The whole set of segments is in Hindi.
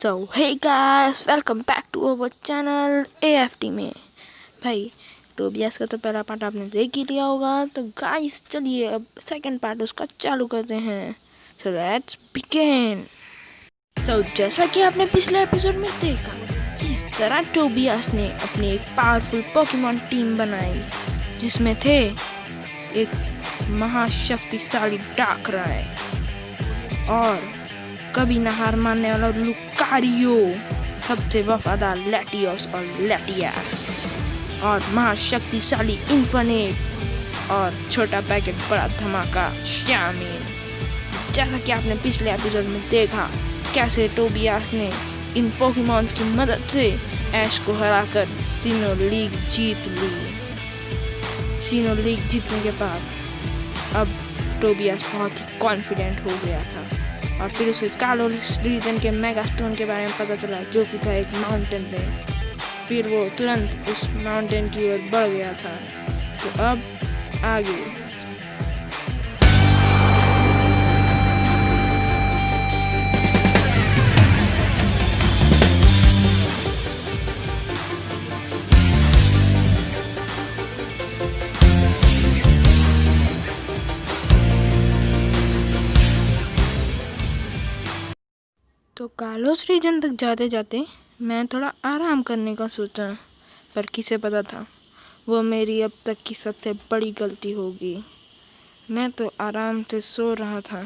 So hey guys, welcome back to our channel AFT में। भाई टोबियास का तो पहला पार्ट आपने देख ही लिया होगा, तो गाइस चलिए अब सेकंड पार्ट उसका चालू करते हैं। So let's begin. सो जैसा कि आपने पिछले एपिसोड में देखा कि इस तरह टोबियास ने अपनी एक पावरफुल पोकेमॉन टीम बनाई, जिसमें थे एक महाशक्तिशाली डार्कराय और कभी न हार मानने वाला लुकारियो, सबसे वफादार लैटियोस और लैटियास, और महाशक्तिशाली इन्फिनिट और छोटा पैकेट बड़ा धमाका शामिल। जैसा कि आपने पिछले एपिसोड में देखा कैसे टोबियास ने इन पोकेमॉन्स की मदद से ऐश को हराकर सीनो लीग जीत ली। सीनो लीग जीतने के बाद अब टोबियास बहुत ही कॉन्फिडेंट हो गया था, और फिर उसे कालोस रीजन के मेगास्टोन के बारे में पता चला, जो कि था एक माउंटेन पे। फिर वो तुरंत उस माउंटेन की ओर बढ़ गया था। तो अब आगे तो कालोस रीजन तक जाते जाते मैं थोड़ा आराम करने का सोचा, पर किसे पता था वो मेरी अब तक की सबसे बड़ी गलती होगी। मैं तो आराम से सो रहा था,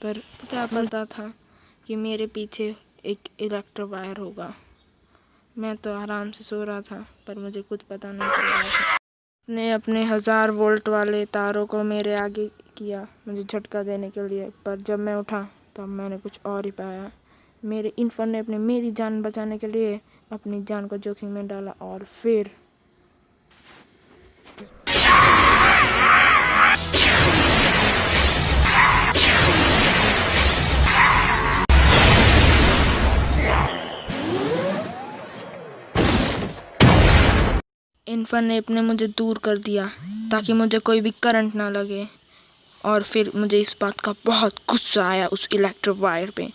पर क्या पता था कि मेरे पीछे एक इलेक्ट्रो वायर होगा। मैं तो आराम से सो रहा था, पर मुझे कुछ पता नहीं चल रहा था। ने अपने 1000 वोल्ट वाले तारों को मेरे आगे किया मुझे झटका देने के लिए, पर जब मैं उठा तब मैंने कुछ और ही पाया। मेरे इन्फिनिट ने मेरी जान बचाने के लिए अपनी जान को जोखिम में डाला, और फिर इन्फिनिट ने मुझे दूर कर दिया ताकि मुझे कोई भी करंट ना लगे। और फिर मुझे इस बात का बहुत गुस्सा आया उस इलेक्ट्रो वायर पे,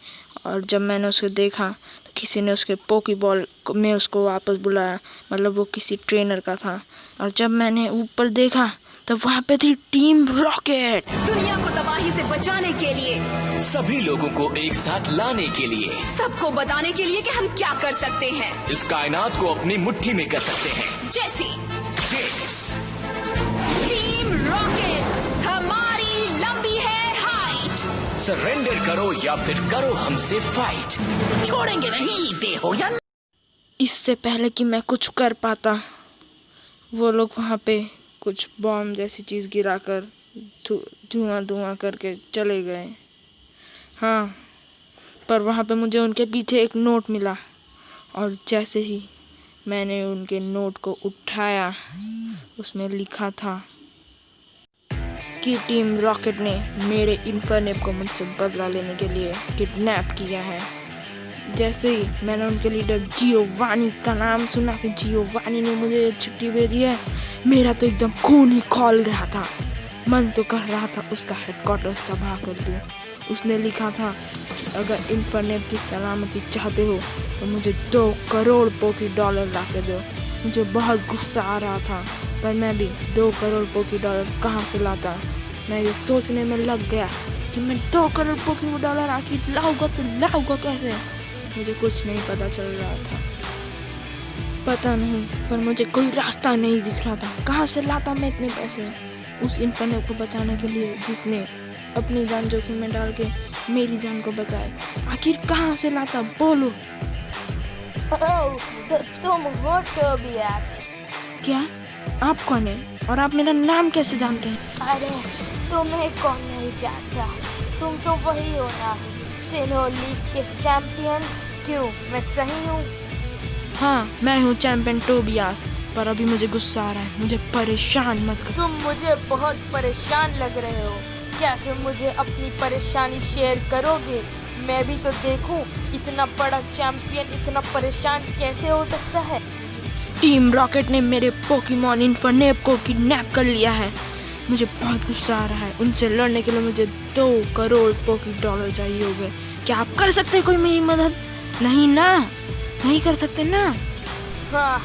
और जब मैंने उसे देखा तो किसी ने उसके पोकेबॉल में उसको वापस बुलाया, मतलब वो किसी ट्रेनर का था। और जब मैंने ऊपर देखा तो वहाँ पे थी टीम रॉकेट। दुनिया को तबाही से बचाने के लिए, सभी लोगों को एक साथ लाने के लिए, सबको बताने के लिए कि हम क्या कर सकते हैं, इस कायनात को अपनी मुट्ठी में कर सकते हैं। जैसी जेम्स, टीम रॉकेट हमारी लंबी है हाइट। सरेंडर करो या फिर करो हमसे फाइट, छोड़ेंगे नहीं, दे हो या। इससे पहले कि मैं कुछ कर पाता, वो लोग वहाँ पे कुछ बॉम्ब जैसी चीज़ गिराकर धुआं करके चले गए। हाँ, पर वहाँ पे मुझे उनके पीछे एक नोट मिला, और जैसे ही मैंने उनके नोट को उठाया, उसमें लिखा था कि टीम रॉकेट ने मेरे इन्फिनिट को मुझसे बदला लेने के लिए किडनैप किया है। जैसे ही मैंने उनके लीडर जियोवानी का नाम सुना कि जियोवानी ने मुझे छुट्टी दे दी है, मेरा तो एकदम खून ही खौल गया था। मन तो कर रहा था उसका हेडक्वार्टर तबाह कर दूं। उसने लिखा था कि अगर इन्फिनिट की सलामती चाहते हो तो मुझे 2 करोड़ पोकी डॉलर ला के दो। मुझे बहुत गुस्सा आ रहा था, पर मैं भी 2 करोड़ पोकी डॉलर कहाँ से लाता। मैं ये सोचने में लग गया कि मैं 2 करोड़ पोकी डॉलर आखिर लाऊंगा तो लाऊंगा कैसे। मुझे कुछ नहीं पता चल रहा था, पता नहीं, पर मुझे कोई रास्ता नहीं दिख रहा था। कहाँ से लाता मैं इतने पैसे उस इन्फिनिट को बचाने के लिए, जिसने अपनी जान जोखिम में डाल के मेरी जान को बचाए। आखिर कहाँ से लाता, बोलो। तुम हो टोबियास? क्या? आप कौन है और आप मेरा नाम कैसे जानते हैं? अरे तुम्हें कौन नहीं जानता, तुम तो वही हो ना, सीनो लीग के चैंपियन। क्यों, मैं सही हूँ? हाँ, मैं हूँ चैंपियन टोबियास, पर अभी मुझे गुस्सा आ रहा है। मुझे परेशान मत कर। तुम मुझे बहुत परेशान लग रहे हो। क्या तुम मुझे अपनी परेशानी शेयर करोगे? मैं भी तो देखूं, इतना बड़ा चैंपियन इतना परेशान कैसे हो सकता है? टीम रॉकेट ने मेरे पोकेमॉन इन्फिनिट को किडनैप कर लिया है। मुझे बहुत गुस्सा आ रहा है। उनसे लड़ने के लिए मुझे 2 करोड़ पोकी डॉलर चाहिए होंगे। क्या आप कर सकते हैं कोई मेरी मदद? नहीं ना, नहीं कर सकते ना। हाँ,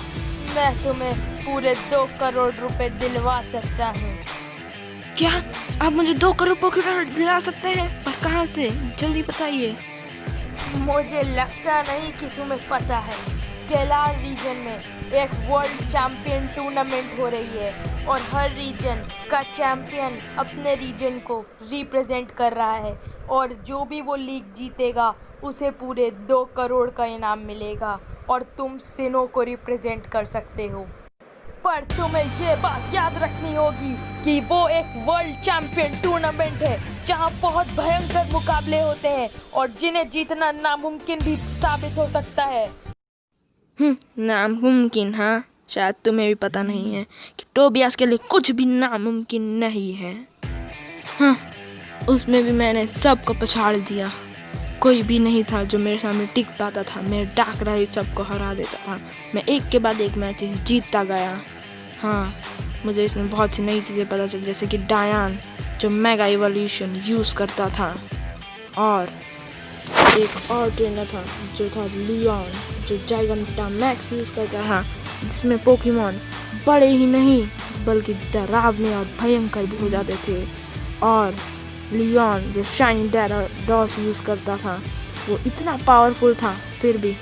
मैं तुम्हें पूरे 2 करोड़ रुपए दिलवा सकता हूँ। क्या आप मुझे 2 करोड़ पॉकेट दिला सकते हैं? पर कहाँ से? जल्दी बताइए। मुझे लगता नहीं कि तुम्हें पता है, केलार रीजन में एक वर्ल्ड चैंपियन टूर्नामेंट हो रही है और हर रीजन का चैंपियन अपने रीजन को रिप्रेजेंट कर रहा है और जो भी वो लीग जीतेगा उसे पूरे 2 करोड़ का इनाम मिलेगा और तुम सिनो को रिप्रेजेंट कर सकते हो। पर तुम्हें ये बात याद रखनी होगी कि वो एक वर्ल्ड चैंपियन टूर्नामेंट है जहां बहुत भयंकर मुकाबले होते हैं और जिन्हें जीतना नामुमकिन भी साबित हो सकता है। नामुमकिन? हाँ, शायद तुम्हें भी पता नहीं है कि टोबियास के लिए कुछ भी नामुमकिन नहीं है। हाँ, उसमें भी मैंने सबको पछाड़ दिया। कोई भी नहीं था जो मेरे सामने टिक पाता था। मैं डाकरा ही सबको हरा देता था। मैं एक के बाद एक मैच जीतता गया। हाँ, मुझे इसमें बहुत सी नई चीज़ें पता चली, जैसे कि डायन जो मेगा इवोल्यूशन यूज़ करता था और एक और ट्रेनर था जो था लियोन जो जाइगेंटामैक्स यूज़ करता था, जिसमें पोकेमॉन बड़े ही नहीं बल्कि डरावने और भयंकर भी हो जाते थे। और लियोन जो शाइनी डॉस यूज़ करता था वो इतना पावरफुल था, फिर भी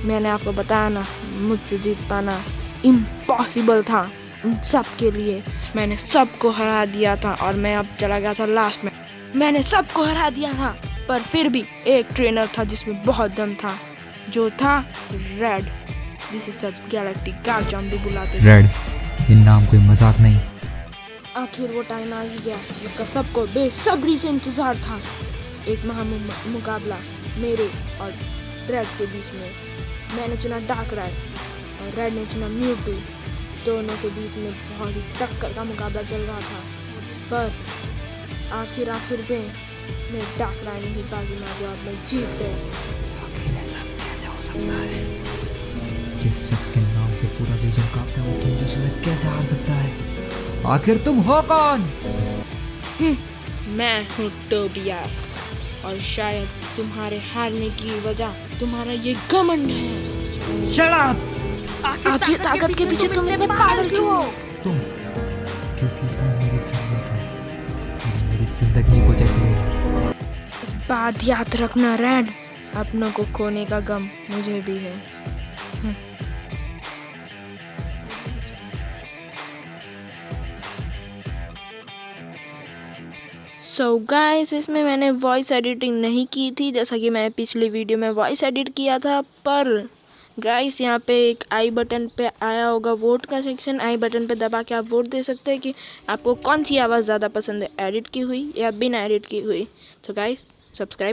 मैंने आपको बताया ना, मुझसे जीत पाना इम्पॉसिबल था। उन सब के लिए मैंने सबको हरा दिया था और मैं अब चला गया था लास्ट में। मैंने सबको हरा दिया था, पर फिर भी एक ट्रेनर था जिसमें बहुत दम था, जो था रेड, जिसे सब गैलेक्टिक गार्जियन भी बुलाते थे। रेड, ये नाम कोई मजाक नहीं। आखिर वो टाइम आ ही गया जिसका सबको बेसब्री से इंतजार था। एक मुकाबला मेरे और रेड के बीच में। मैंने चुना डार्कराय और रेड ने चुना म्यूटू। दोनों के बीच में बहुत ही टक्कर का मुकाबला चल रहा था, पर आखिर में डार्कराय ने ही बाजी मारी और मैं जीत गया। आखिर ऐसा कैसे हो सकता है? जिस शख्स के नाम से पूरा रीजन कांपता है वो तुम जैसे कैसे हार सकता है? आखिर तुम हो कौन? मैं हूँ टोबियास और शायद तुम्हारे हारने की वजह तुम्हारा ये घमंड है। Shut up! आखिर ताकत के पीछे तुम इतने पागल क्यों हो? तुम, क्योंकि वो मेरी ज़रूरत है, मेरी जिंदगी को जैसे है। बात याद रखना रेड, अपनों को खोने का गम मुझे भी है। सो गाइस, इसमें मैंने वॉइस एडिटिंग नहीं की थी, जैसा कि मैंने पिछली वीडियो में वॉइस एडिट किया था। पर गाइस, यहाँ पे एक आई बटन पे आया होगा वोट का सेक्शन। आई बटन पे दबा के आप वोट दे सकते हैं कि आपको कौन सी आवाज़ ज़्यादा पसंद है, एडिट की हुई या बिना एडिट की हुई। तो गाइस, सब्सक्राइब